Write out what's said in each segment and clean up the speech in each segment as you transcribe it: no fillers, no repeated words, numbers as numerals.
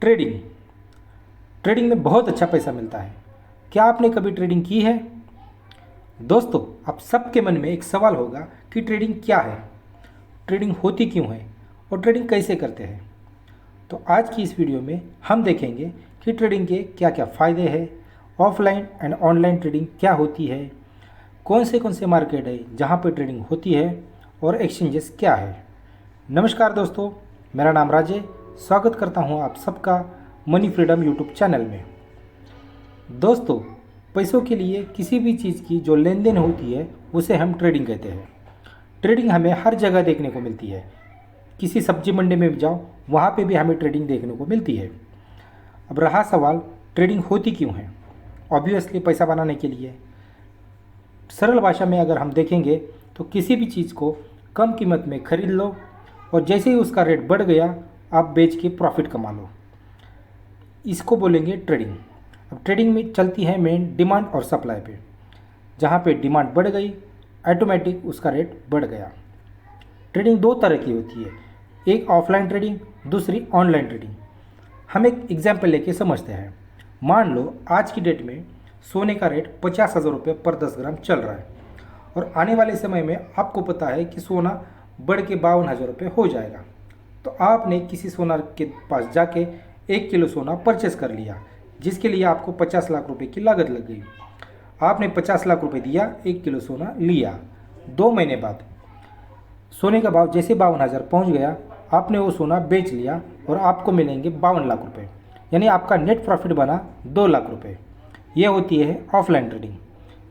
Trading trading में बहुत अच्छा पैसा मिलता है। क्या आपने कभी ट्रेडिंग की है? दोस्तों, आप सबके मन में एक सवाल होगा कि ट्रेडिंग क्या है, ट्रेडिंग होती क्यों है और ट्रेडिंग कैसे करते हैं। तो आज की इस वीडियो में हम देखेंगे कि ट्रेडिंग के क्या क्या फ़ायदे हैं, ऑफलाइन एंड ऑनलाइन ट्रेडिंग क्या होती है, कौन से मार्केट है जहाँ पर ट्रेडिंग होती है और एक्सचेंजेस क्या है। नमस्कार दोस्तों, मेरा नाम राजे, स्वागत करता हूँ आप सबका मनी फ्रीडम यूट्यूब चैनल में। दोस्तों, पैसों के लिए किसी भी चीज़ की जो लेन देन होती है उसे हम ट्रेडिंग कहते हैं। ट्रेडिंग हमें हर जगह देखने को मिलती है। किसी सब्जी मंडी में भी जाओ, वहाँ पे भी हमें ट्रेडिंग देखने को मिलती है। अब रहा सवाल, ट्रेडिंग होती क्यों है? ऑब्वियसली पैसा बनाने के लिए। सरल भाषा में अगर हम देखेंगे तो किसी भी चीज़ को कम कीमत में खरीद लो और जैसे ही उसका रेट बढ़ गया आप बेच के प्रॉफिट कमा लो, इसको बोलेंगे ट्रेडिंग। अब ट्रेडिंग में चलती है मेन डिमांड और सप्लाई पे। जहाँ पे डिमांड बढ़ गई ऑटोमेटिक उसका रेट बढ़ गया। ट्रेडिंग दो तरह की होती है, एक ऑफलाइन ट्रेडिंग, दूसरी ऑनलाइन ट्रेडिंग। हम एक एग्जाम्पल लेके समझते हैं। मान लो आज की डेट में सोने का रेट 50,000 रुपये पर 10 ग्राम चल रहा है और आने वाले समय में आपको पता है कि सोना बढ़ के 52,000 रुपये हो जाएगा। तो आपने किसी सोनार के पास जाके 1 किलो सोना परचेस कर लिया, जिसके लिए आपको 50 लाख रुपए की लागत लग गई। आपने 50 लाख रुपए दिया, 1 किलो सोना लिया। 2 महीने बाद सोने का भाव जैसे 52,000 पहुँच गया, आपने वो सोना बेच लिया और आपको मिलेंगे 52 लाख रुपए, यानी आपका नेट प्रॉफिट बना 2 लाख रुपए। यह होती है ऑफलाइन ट्रेडिंग,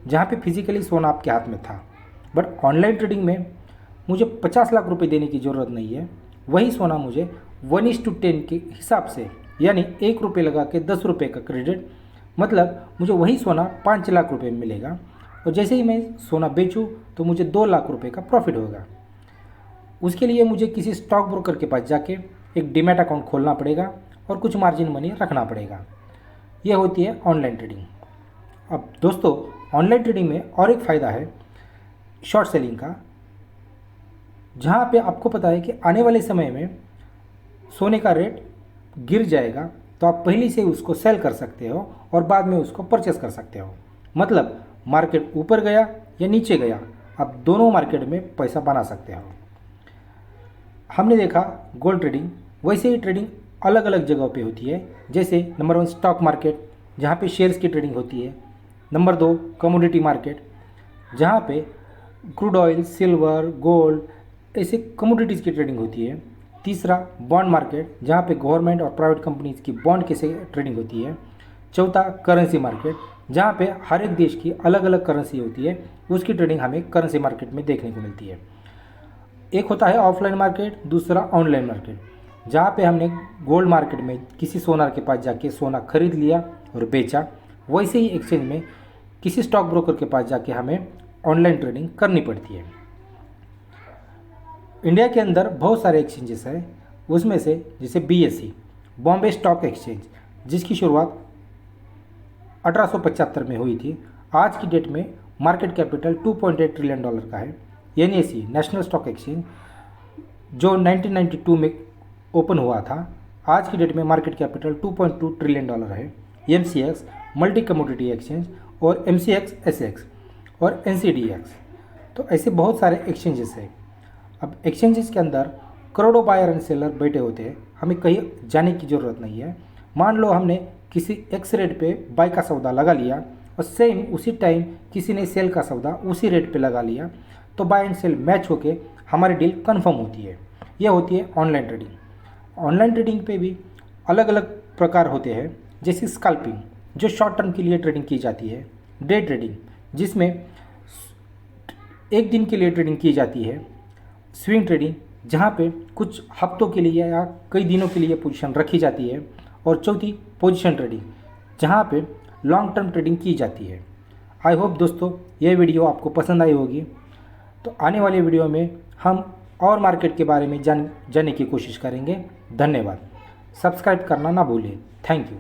जहाँ पे फिजिकली सोना आपके हाथ में था। बट ऑनलाइन ट्रेडिंग में मुझे 50 लाख रुपए देने की ज़रूरत नहीं है। वही सोना मुझे 1:10 के हिसाब से, यानी 1 रुपये लगा के 10 रुपये का क्रेडिट, मतलब मुझे वही सोना 5 लाख रुपए में मिलेगा। और जैसे ही मैं सोना बेचूँ तो मुझे 2 लाख रुपए का प्रॉफिट होगा। उसके लिए मुझे किसी स्टॉक ब्रोकर के पास जाके एक डीमैट अकाउंट खोलना पड़ेगा और कुछ मार्जिन मनी रखना पड़ेगा। यह होती है ऑनलाइन ट्रेडिंग। अब दोस्तों, ऑनलाइन ट्रेडिंग में और एक फ़ायदा है शॉर्ट सेलिंग का, जहाँ पे आपको पता है कि आने वाले समय में सोने का रेट गिर जाएगा, तो आप पहले से उसको सेल कर सकते हो और बाद में उसको परचेस कर सकते हो। मतलब मार्केट ऊपर गया या नीचे गया, आप दोनों मार्केट में पैसा बना सकते हो। हमने देखा गोल्ड ट्रेडिंग, वैसे ही ट्रेडिंग अलग अलग जगहों पे होती है। जैसे नंबर 1 स्टॉक मार्केट, जहाँ पे शेयर्स की ट्रेडिंग होती है। नंबर 2 कमोडिटी मार्केट, जहाँ पे क्रूड ऑयल, सिल्वर, गोल्ड, ऐसे कमोडिटीज़ की ट्रेडिंग होती है। तीसरा बॉन्ड मार्केट, जहाँ पे गवर्नमेंट और प्राइवेट कंपनीज की बॉन्ड की से ट्रेडिंग होती है। चौथा करेंसी मार्केट, जहाँ पे हर एक देश की अलग अलग करेंसी होती है, उसकी ट्रेडिंग हमें करेंसी मार्केट में देखने को मिलती है। एक होता है ऑफलाइन मार्केट, दूसरा ऑनलाइन मार्केट, जहाँ पे हमने गोल्ड मार्केट में किसी सोनार के पास जाके सोना खरीद लिया और बेचा। वैसे ही एक्सचेंज में किसी स्टॉक ब्रोकर के पास जाके हमें ऑनलाइन ट्रेडिंग करनी पड़ती है। इंडिया के अंदर बहुत सारे एक्सचेंजेस हैं, उसमें से जैसे BSE, बॉम्बे स्टॉक एक्सचेंज, जिसकी शुरुआत 1875 में हुई थी। आज की डेट में मार्केट कैपिटल $2.8 ट्रिलियन का है। NSE, नेशनल स्टॉक एक्सचेंज, जो 1992 में ओपन हुआ था, आज की डेट में मार्केट कैपिटल $2.2 ट्रिलियन है। MCX, मल्टी कमोडिटी एक्सचेंज, और MCX SX और NCDX। तो ऐसे बहुत सारे एक्सचेंजेस हैं। अब एक्सचेंजेस के अंदर करोड़ों बायर एंड सेलर बैठे होते हैं, हमें कहीं जाने की ज़रूरत नहीं है। मान लो हमने किसी एक्स रेट पे बाय का सौदा लगा लिया और सेम उसी टाइम किसी ने सेल का सौदा उसी रेट पे लगा लिया, तो बाय एंड सेल मैच होके हमारी डील कंफर्म होती है। यह होती है ऑनलाइन ट्रेडिंग। ऑनलाइन ट्रेडिंग पे भी अलग अलग प्रकार होते हैं, जैसे स्कैल्पिंग, जो शॉर्ट टर्म के लिए ट्रेडिंग की जाती है। डे ट्रेडिंग, जिसमें एक दिन के लिए ट्रेडिंग की जाती है। स्विंग ट्रेडिंग, जहाँ पे कुछ हफ्तों के लिए या कई दिनों के लिए पोजीशन रखी जाती है। और चौथी पोजीशन ट्रेडिंग, जहाँ पे लॉन्ग टर्म ट्रेडिंग की जाती है। आई होप दोस्तों यह वीडियो आपको पसंद आई होगी। तो आने वाले वीडियो में हम और मार्केट के बारे में जानने की कोशिश करेंगे। धन्यवाद। सब्सक्राइब करना ना भूलें। Thank you.